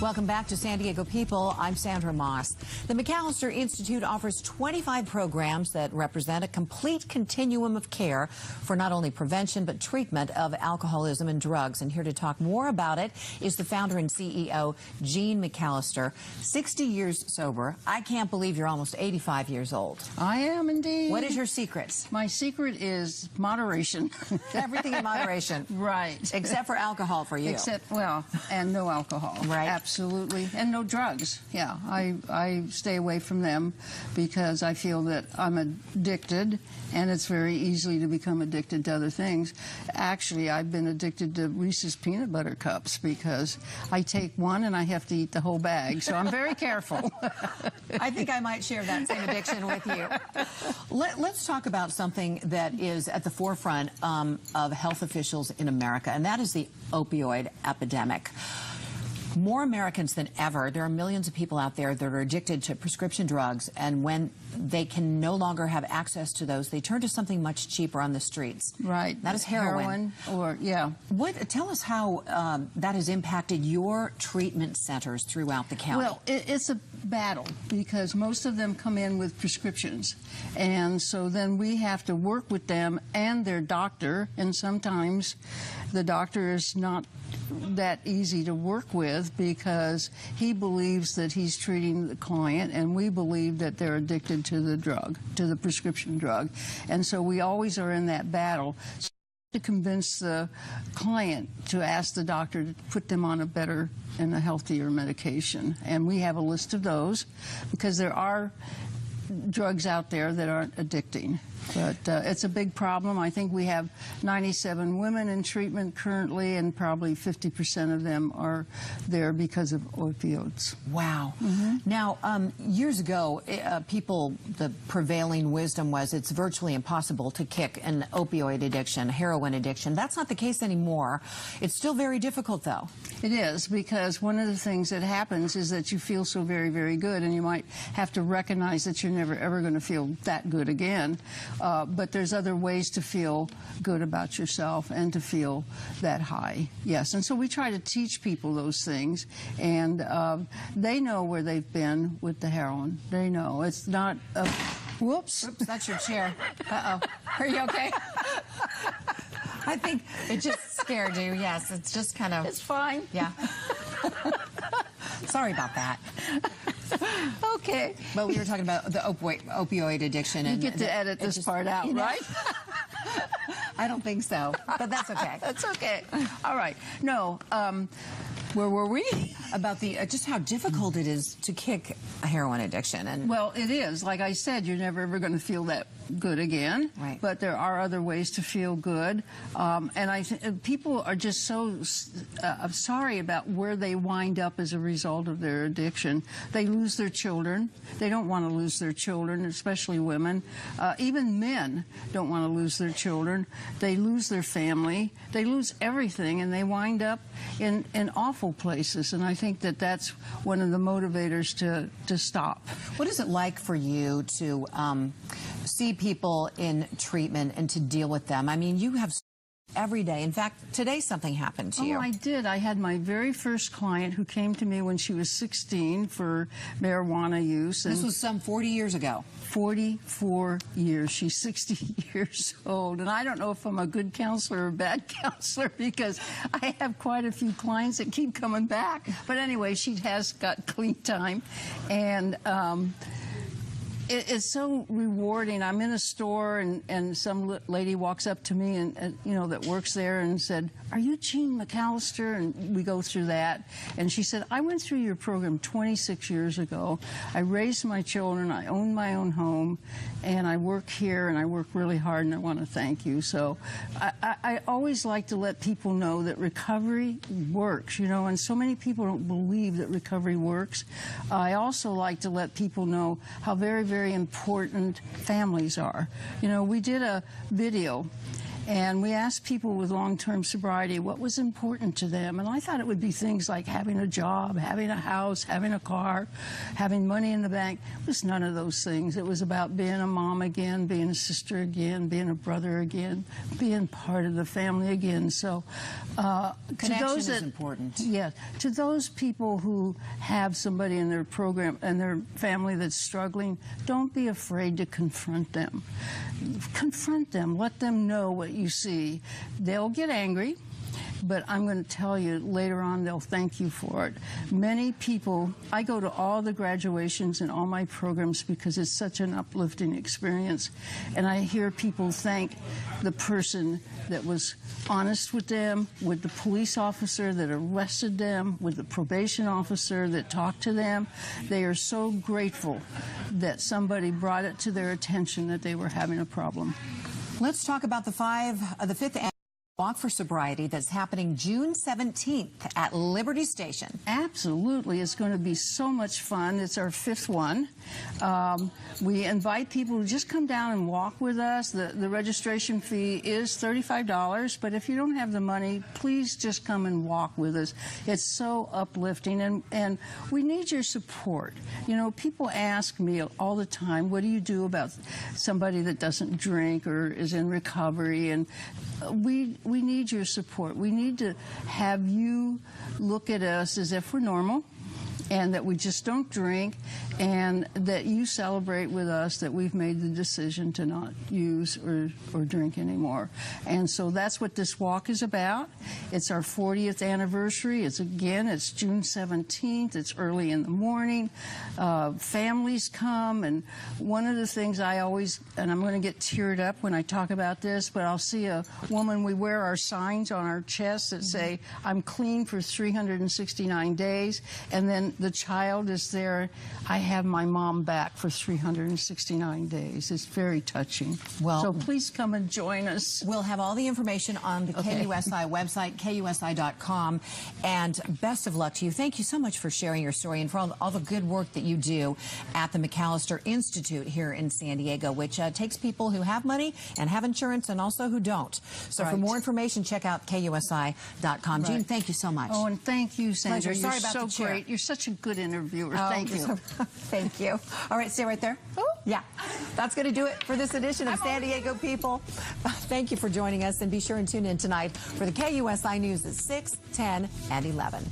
Welcome back to San Diego People. I'm Sandra Moss. The McAlister Institute offers 25 programs that represent a complete continuum of care for not only prevention but treatment of alcoholism and drugs. And here to talk more about it is the founder and CEO, Jean McAlister. 60 years sober. I can't believe you're almost 85 years old. I am indeed. What is your secret? My secret is moderation. Everything in moderation. Right. Except for alcohol for you. Except, well, and no alcohol. Right. Absolutely. And no drugs. Yeah, I stay away from them because I feel that I'm addicted, and it's very easy to become addicted to other things. Actually, I've been addicted to Reese's peanut butter cups because I take one and I have to eat the whole bag, so I'm very careful. I think I might share that same addiction with you. Let's talk about something that is at the forefront of health officials in America, and that is the opioid epidemic. More Americans than ever, there are millions of people out there that are addicted to prescription drugs, and when they can no longer have access to those, they turn to something much cheaper on the streets. Right. That is heroin. Yeah. Tell us how that has impacted your treatment centers throughout the county. Well, it's a battle because most of them come in with prescriptions, and so then we have to work with them and their doctor, and sometimes the doctor is not that easy to work with because he believes that he's treating the client, and we believe that they're addicted to the drug, to the prescription drug. And so we always are in that battle to convince the client to ask the doctor to put them on a better and a healthier medication. And we have a list of those because there are drugs out there that aren't addicting. But it's a big problem. I think we have 97 women in treatment currently, and probably 50% of them are there because of opioids. Wow. Now, years ago, the prevailing wisdom was it's virtually impossible to kick an opioid addiction, heroin addiction. That's not the case anymore. It's still very difficult, though. It is, because one of the things that happens is that you feel so very, very good, and you might have to recognize that you're never, ever going to feel that good again. But there's other ways to feel good about yourself and to feel that high. Yes, and so we try to teach people those things, and they know where they've been with the heroin. They know. It's not a... Whoops. Oops, that's your chair. Uh-oh. Are you okay? I think it just scared you. Yes, it's just kind of... It's fine. Yeah. Sorry about that. Okay. But we were talking about the opioid addiction. You get to edit this part out, right? I don't think so, but that's okay. That's okay. All right. No, where were we? About the just how difficult it is to kick a heroin addiction. And well, it is. Like I said, you're never ever going to feel that good again. Right. But there are other ways to feel good. And I think people are just so sorry about where they wind up as a result of their addiction. They lose their children. They don't want to lose their children, especially women. Even men don't want to lose their children. They lose their family. They lose everything, and they wind up in awful places. And I think that that's one of the motivators to stop. What is it like for you to see people in treatment and to deal with them? I mean, you have every day. In fact, today something happened to you. Oh, I did. I had my very first client who came to me when she was 16 for marijuana use. This was some 40 years ago. 44 years. She's 60 years old. And I don't know if I'm a good counselor or a bad counselor because I have quite a few clients that keep coming back. But anyway, she has got clean time. And it's so rewarding. I'm in a store, and some lady walks up to me, and you know, that works there, and said, "Are you Jean McAlister?" And we go through that, and she said, "I went through your program 26 years ago. I raised my children. I own my own home, and I work here, and I work really hard, and I want to thank you." So I always like to let people know that recovery works, you know, and so many people don't believe that recovery works. I also like to let people know how very, very important families are. You know, we did a video, And we asked people with long-term sobriety what was important to them. And I thought it would be things like having a job, having a house, having a car, having money in the bank. It was none of those things. It was about being a mom again, being a sister again, being a brother again, being part of the family again. So connection is important. Yeah. To those people who have somebody in their program and their family that's struggling, don't be afraid to confront them. Confront them. Let them know what you see. They'll get angry, but I'm going to tell you later on they'll thank you for it. Many people, I go to all the graduations and all my programs because it's such an uplifting experience, and I hear people thank the person that was honest with them, with the police officer that arrested them, with the probation officer that talked to them. They are so grateful that somebody brought it to their attention that they were having a problem. Let's talk about the fifth annual Walk for Sobriety that's happening June 17th at Liberty Station. Absolutely. It's going to be so much fun. It's our fifth one. We invite people to just come down and walk with us. The registration fee is $35, but if you don't have the money, please just come and walk with us. It's so uplifting, and we need your support. You know, people ask me all the time, what do you do about somebody that doesn't drink or is in recovery? And we need your support. We need to have you look at us as if we're normal, and that we just don't drink, and that you celebrate with us that we've made the decision to not use or drink anymore. And so that's what this walk is about. It's our 40th anniversary. It's June 17th. It's early in the morning. Families come, and one of the things I always, and I'm going to get teared up when I talk about this, but I'll see a woman, we wear our signs on our chests that say, I'm clean for 369 days, and then the child is there, I have my mom back for 369 days. It's very touching. Well, so please come and join us. We'll have all the information on the KUSI website, KUSI.com, and best of luck to you. Thank you so much for sharing your story and for all the good work that you do at the McAlister Institute here in San Diego, which takes people who have money and have insurance and also who don't. So for more information, check out KUSI.com. Jean, thank you so much. Oh, and thank you, Sandra. Pleasure. Sorry about so the chair. great. You're such a good interviewer. Thank you. Thank you. All right, stay right there. Oh. Yeah, that's going to do it for this edition of San Diego People. Thank you for joining us, and be sure and tune in tonight for the KUSI News at 6, 10, and 11.